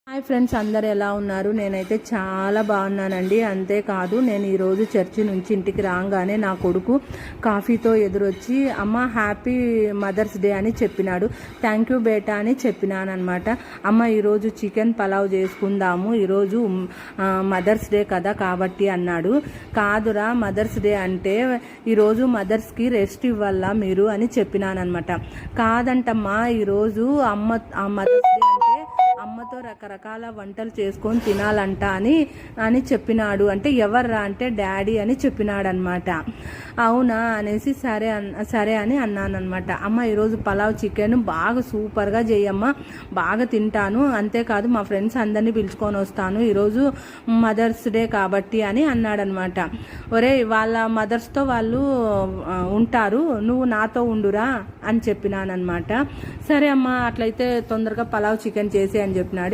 Hi friends, అందరు ఎలా ఉన్నారు? నేనైతే చాలా బాగున్నానండి. అంతేకాదు, నేను ఈరోజు చర్చి నుంచి ఇంటికి రాగానే నా కొడుకు కాఫీతో ఎదురొచ్చి అమ్మ హ్యాపీ మదర్స్ డే అని చెప్పినాడు. థ్యాంక్ యూ బేటా అని చెప్పినాను అనమాట. అమ్మ ఈరోజు చికెన్ పలావ్ చేసుకుందాము, ఈరోజు మదర్స్ డే కదా కాబట్టి అన్నాడు. కాదురా, మదర్స్ డే అంటే ఈరోజు మదర్స్కి రెస్ట్ ఇవ్వాలా మీరు అని చెప్పినాను అనమాట. కాదంటమ్మా, ఈరోజు మదర్స్ డే అంటే అమ్మతో రకరకాల వంటలు చేసుకొని తినాలంట అని చెప్పినాడు. అంటే ఎవర్రా అంటే డాడీ అని చెప్పినాడు అనమాట. అవునా అనేసి సరే అని అన్నాను అనమాట. అమ్మ ఈరోజు పలావ్ చికెన్ బాగా సూపర్గా చేయమ్మా, బాగా తింటాను, అంతేకాదు మా ఫ్రెండ్స్ అందరినీ పిలుచుకొని వస్తాను ఈరోజు మదర్స్ డే కాబట్టి అని అన్నాడనమాట. ఒరే, వాళ్ళ మదర్స్తో వాళ్ళు ఉంటారు, నువ్వు నాతో ఉండురా అని చెప్పినానమాట. సరే అమ్మ, అట్లయితే తొందరగా పలావ్ చికెన్ చేసి అని చెప్పినాడు.